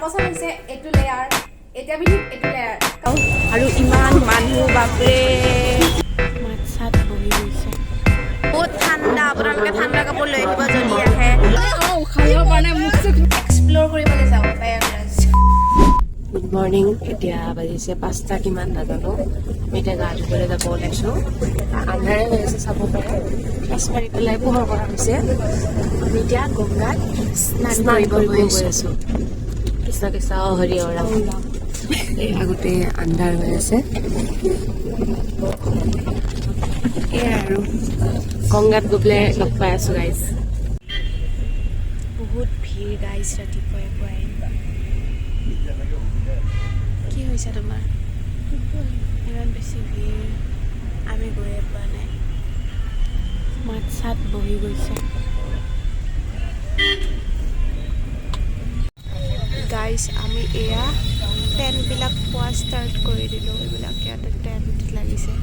তাৰপাছত হৈছে এইটো লেয়াৰ, এতিয়া পিন্ধিম এইটো লেয়াৰ। আৰু ইমান মানুহ বাপৰে মাছাত বহি গৈছে বহুত ঠাণ্ডা আপোনালোকে ঠাণ্ডা কাপোৰ লৈ আহিব যদি আহে এক্সপ্ল'ৰ কৰিবলৈ যাওঁ প্ৰয়াগৰাজ। গুড মৰ্ণিং এতিয়া বাজিছে 5টা কিমান নাজানো আমি এতিয়া গা ধুবলৈ যাব ওলাইছোঁ আন্ধাৰে হৈ আছে চাব পাৰে ক্লাছ মাৰি পেলাই পোহৰ কৰা হৈছে আমি এতিয়া গংগাত স্নান কৰিব গৈ আছোঁ কৃষ্ণ কৃষ্ণ হৰি ৰাম এই আগতে আন্ধাৰ হৈ আছে এয়াই আৰু গংগাত গৈ পেলাই লগ পাই আছোঁ গাইজ বহুত ভিৰ গাইজ ৰাতিপুৱাই পুৱাই কি হৈছে তোমাৰ ইমান বেছি ভিৰ আমি গৈয়ে পোৱা নাই মাত চাত বহি গৈছে গাইজ আমি এয়া টেণ্টবিলাক পোৱা ষ্টাৰ্ট কৰি দিলোঁ এইবিলাক ইয়াতে টেণ্ট লাগিছে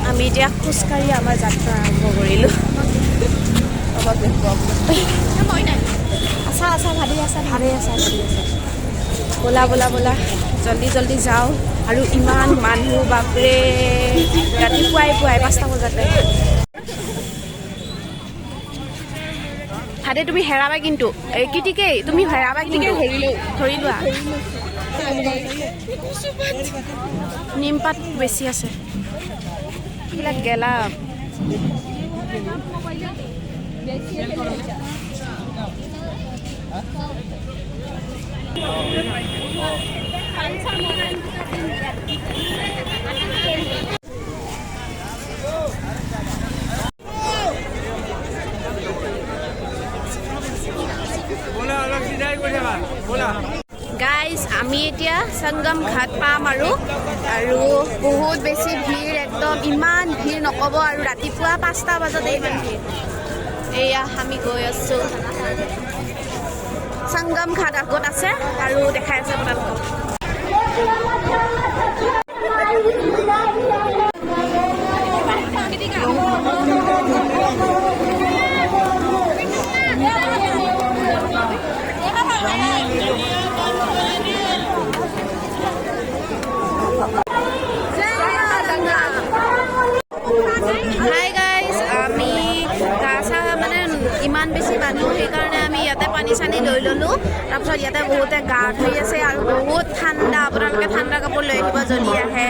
আমি এতিয়া খোজকাঢ়ি আমাৰ যাত্ৰা আৰম্ভ কৰিলোঁ আছা আছা ভালেই আছা ব'লা ব'লা ব'লা জল্দি জল্দি যাওঁ আৰু ইমান মানুহ বাপৰে ৰাতিপুৱাই পুৱাই 5টা বজাতে হাতে তুমি হেৰাবা কিন্তু এই কিটিকেই তুমি হেৰাবা কিন্তু ধৰি লোৱা নিমপাত বেছি আছে এইবিলাক গেলা গাইজ আমি এতিয়া সংগম ঘাট পাম আৰু বহুত বেছি ভিৰ একদম ইমান ভিৰ নক'ব আৰু ৰাতিপুৱা 5টা বজাতে ইমান ভিৰ এয়া আমি গৈ আছোঁ সংগম ঘাট আগত আছে আৰু দেখাই আছে আপোনালোকক হাই গাইজ আমি গা চা মানে ইমান বেছি মানুহ সেইকাৰণে আমি ইয়াতে পানী চানী লৈ ল'লোঁ তাৰপিছত ইয়াতে বহুতে গা ধুই আছে আৰু বহুত ঠাণ্ডা আপোনালোকে ঠাণ্ডা কাপোৰ লৈ আহিব যদি আহে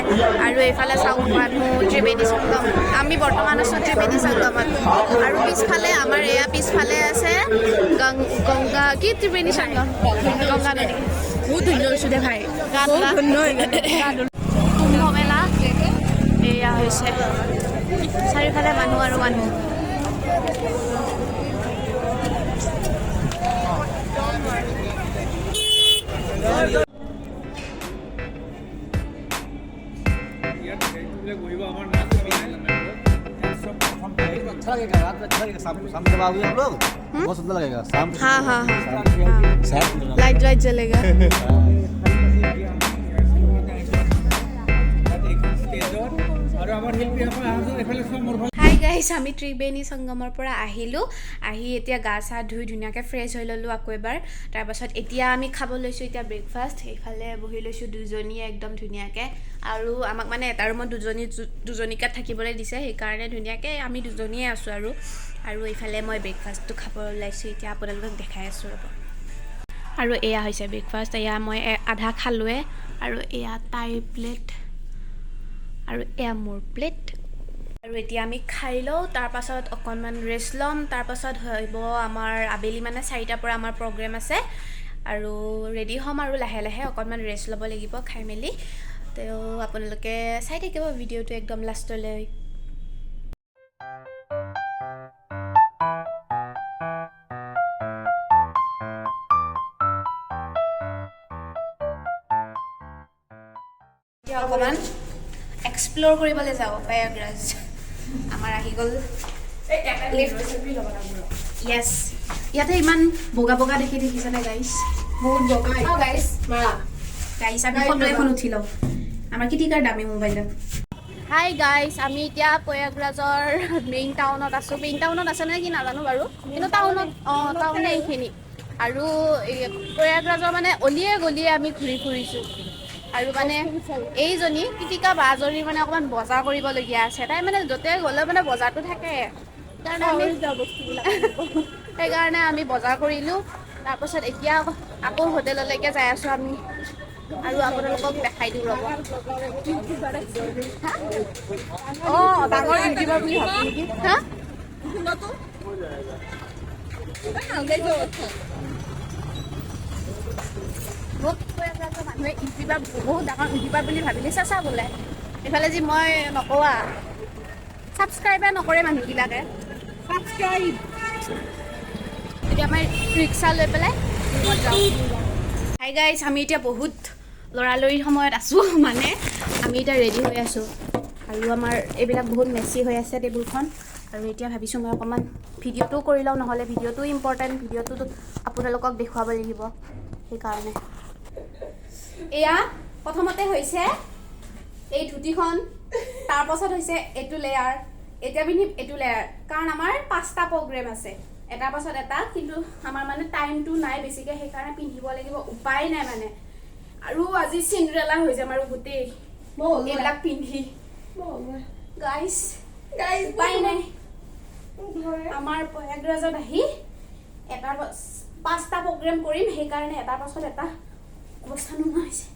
আৰু এইফালে চাওক মানুহ ত্ৰিবেণী সংগম আমি বৰ্তমান আছোঁ ত্ৰিবেণী সংগমত আৰু পিছফালে আমাৰ এয়া পিছফালে আছে গংগা কি ত্ৰিবেণী সংগম গংগা নদী বহুত ধুনীয়া হৈছোঁ দে ভাই কুম্ভ মেলা এয়া হৈছে চাৰিওফালে মানুহ আৰু মানুহ अच्छा लगेगा रात में अच्छा लगेगा शाम जब आओगे हम लोग बहुत सुंदर लगेगा शाम हाँ लाइट जलेगा হাই গাইজ আমি ত্ৰিবেণী সংগমৰ পৰা আহিলোঁ আহি এতিয়া গা চা ধুই ধুনীয়াকৈ ফ্ৰেছ হৈ ল'লোঁ আকৌ এবাৰ তাৰপাছত এতিয়া আমি খাব লৈছোঁ এতিয়া ব্ৰেকফাষ্ট সেইফালে বহি লৈছোঁ দুজনীয়ে একদম ধুনীয়াকৈ আৰু আমাক মানে এটা ৰুমত দুজনীকাত থাকিবলৈ দিছে সেইকাৰণে ধুনীয়াকৈ আমি দুজনীয়ে আছোঁ আৰু এইফালে মই ব্ৰেকফাষ্টটো খাব ওলাইছোঁ এতিয়া আপোনালোকক দেখাই আছোঁ ৰ'ব আৰু এয়া হৈছে ব্ৰেকফাষ্ট এয়া মই আধা খালোৱে আৰু এয়া তাইৰ প্লেট আৰু এয়া মোৰ প্লেট আৰু এতিয়া আমি খাই লওঁ তাৰপাছত অকণমান ৰেষ্ট ল'ম তাৰপাছত হ'ব আমাৰ আবেলি মানে 4টাৰ পৰা আমাৰ প্ৰগ্ৰেম আছে আৰু ৰেডি হ'ম আৰু লাহে লাহে অকণমান ৰেষ্ট ল'ব লাগিব খাই মেলি তো আপোনালোকে চাই থাকিব ভিডিঅ'টো একদম লাষ্টলৈ এতিয়া অকণমান এক্সপ্ল'ৰ কৰিবলৈ যাওঁ প্ৰয়াগৰাজ আমাৰ আহি গ'ল য়েছ ইয়াতে ইমান বগা বগা দেখি দেখিছেনে গাইছ বহুত বগা গাইছ মাৰা গাইছ আমি ফটো এখন উঠি লওঁ আমাৰ কিটিকাৰ দামী মোবাইলত হাই গাইছ আমি এতিয়া প্ৰয়াগৰাজৰ মেইন টাউনত আছোঁ মেইন টাউনত আছে নে কি নাজানো বাৰু কিন্তু টাউনত টাউনে এইখিনি আৰু প্ৰয়াগৰাজৰ মানে অলিয়ে গলিয়ে আমি ঘূৰি ফুৰিছোঁ আৰু মানে এইজনী কৃতিকা বাজনীৰ মানে অকণমান বজাৰ কৰিবলগীয়া আছে তাই মানে য'তে গ'লে মানে বজাৰটো থাকে সেইকাৰণে আমি বজাৰ কৰিলোঁ তাৰপাছত এতিয়া আকৌ হোটেললৈকে যাই আছোঁ আমি আৰু আপোনালোকক দেখাই দিওঁ ৰ'ব অঁ ডাঙৰ ইউটিউবাৰ বুলি ভাবো নেকি হা মোক মানুহে ইউটিউবাৰ বহুত ডাঙৰ ইউটিউবাৰ বুলি ভাবিলে চেঁচা বোলে এইফালে যি মই নকওঁ ছাবস্ক্ৰাইবাৰ নকৰে মানুহবিলাকে ছাবস্ক্ৰাইব এতিয়া মই ৰিক্সা লৈ পেলাই ৰুমত যাওঁ হাই গাইজ আমি এতিয়া বহুত লৰালৰিৰ সময়ত আছোঁ মানে আমি এতিয়া ৰেডি হৈ আছোঁ আৰু আমাৰ এইবিলাক বহুত মেচি হৈ আছে টেবুলখন আৰু এতিয়া ভাবিছোঁ মই অকণমান ভিডিঅ'টোও কৰি লওঁ নহ'লে ভিডিঅ'টোও ইম্পৰ্টেণ্ট ভিডিঅ'টো আপোনালোকক দেখুৱাব লাগিব সেইকাৰণে এয়া প্ৰথমতে হৈছে এই ধুতিখন তাৰপাছত হৈছে এইটো লেয়াৰ এতিয়া পিন্ধিম এইটো লেয়াৰ কাৰণ আমাৰ 5টা প্ৰগ্ৰেম আছে এটাৰ পাছত এটা কিন্তু আমাৰ মানে টাইমটো নাই বেছিকৈ সেইকাৰণে পিন্ধিব লাগিব উপায় নাই মানে আৰু আজি চিণ্ড্ৰেলা হৈ যাম আৰু গোটেই এইবিলাক পিন্ধি গাইজ উপায় নাই আমাৰ প্ৰয়াগৰাজত আহি এটাৰ 5টা প্ৰগ্ৰেম কৰিম সেইকাৰণে এটাৰ পাছত এটা অৱস্থা নোহোৱা হৈছে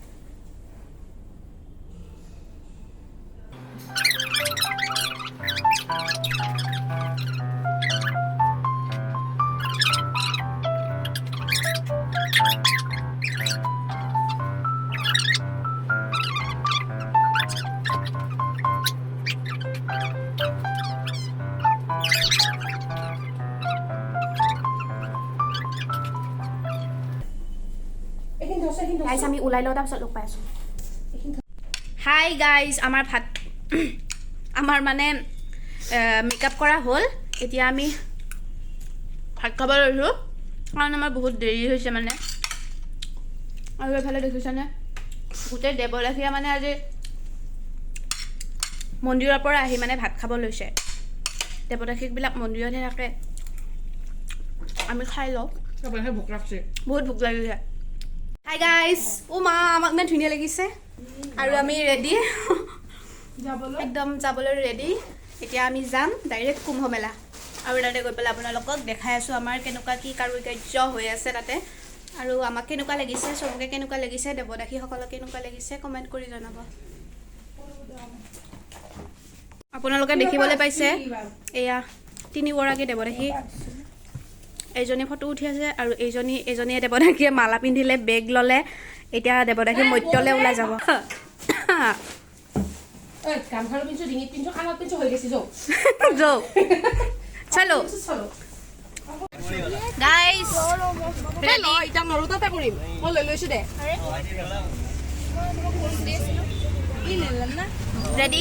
গাইজ আমি ওলাই লওঁ তাৰপিছত লগ পাই আছোঁ হাই গাইজ আমাৰ ভাত আমাৰ মানে মেকআপ কৰা হ'ল এতিয়া আমি ভাত খাব লৈছোঁ কাৰণ আমাৰ বহুত দেৰি হৈছে মানে আৰু এইফালে দেখিছেনে গোটেই দেৱদাসীয়ে মানে আজি মন্দিৰৰ পৰা আহি মানে ভাত খাব লৈছে দেৱদাসীবিলাক মন্দিৰতহে থাকে আমি খাই লওঁ ভোক লাগছে বহুত ভোক লাগিছে হাই গাইজ মা আমাক ইমান ধুনীয়া লাগিছে আৰু আমি ৰেডি একদম যাবলৈ ৰেডি এতিয়া আমি যাম ডাইৰেক্ট কুম্ভ মেলা আৰু তাতে গৈ পেলাই আপোনালোকক দেখাই আছোঁ আমাৰ কেনেকুৱা কি কাৰুকাৰ্য হৈ আছে তাতে আৰু আমাক কেনেকুৱা লাগিছে চবকে কেনেকুৱা লাগিছে দেৱদাসীসকলক কেনেকুৱা লাগিছে কমেণ্ট কৰি জনাব আপোনালোকে দেখিবলৈ পাইছে এয়া 3গৰাকী দেৱদাসী এইজনী ফটো উঠি আছে আৰু এইজনীয়ে দেৱদাসীয়ে মালা পিন্ধিলে বেগ ল'লে এতিয়া দেৱদাসী মত্যলৈ ওলাই যাব চলো গাইজ ৰেডি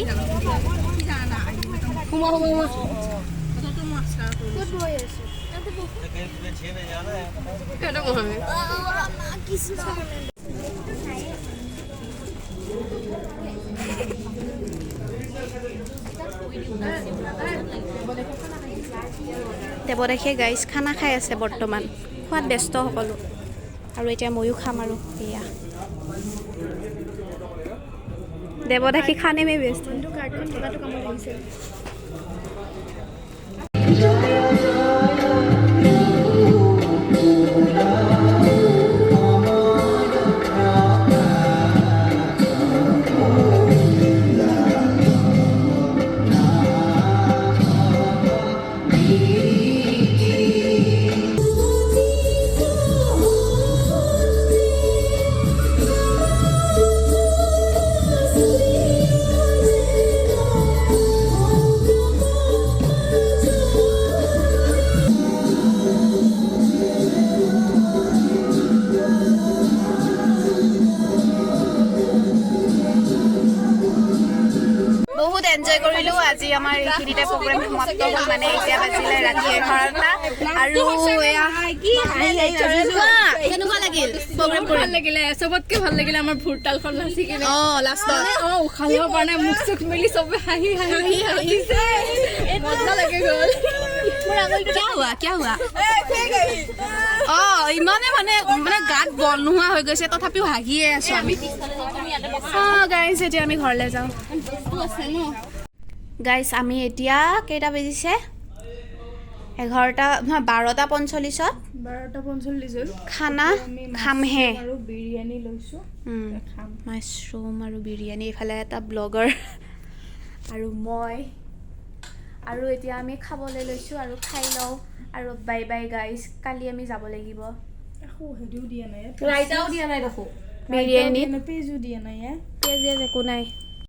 দেৱদাসীয়ে গাইজ খানা খাই আছে বৰ্তমান খোৱাত ব্যস্ত সকলো আৰু এতিয়া ময়ো খাম আৰু এয়া দেৱদাসী খানে মে ব্যস্ত কাৰ্ডখন কিবাটো কামত লাগিছে এনজয় কৰিলোঁ আজি আমাৰ এইখিনিতে প্ৰগ্ৰেম সমাপ্ত হ'ল মানে এতিয়া বাজিলে ৰাতি 11টা আৰু কেনেকুৱা লাগিল প্ৰগ্ৰেম কৰি ভাল লাগিলে চবতকে ভাল লাগিলে আমাৰ ভুৰতালখন নাচি কিনে লাষ্টত উশাহ ল'ব পৰা নাই মুখ চুখ মেলি চবে হাঁহি হাঁহি হাঁহিছে মজা লাগি গ'ল क्या हुआ ইমানে মানে গাত বল নোহোৱা হৈ গৈছে তথাপিও হাঁহিয়ে আছো আমি গাইজ এতিয়া আমি ঘৰলৈ যাওঁ গাইজ আমি এতিয়া কেইটা বাজিছে 12:45 খানা খামহে আৰু বিৰিয়ানী লৈছো মাছৰুম আৰু বিৰিয়ানী এফালে এটা ব্লগাৰ আৰু মই আৰু এতিয়া আমি খাবলৈ লৈছো আৰু খাই লওঁ আৰু বাই বাই গাইজ কালি আমি যাব লাগিব আকৌ হেৰিও দিয়া নাই ৰাইতাও দিয়া নাই দেখো বিৰিয়ানী পেজো দিয়া নাই পেজ একো নাই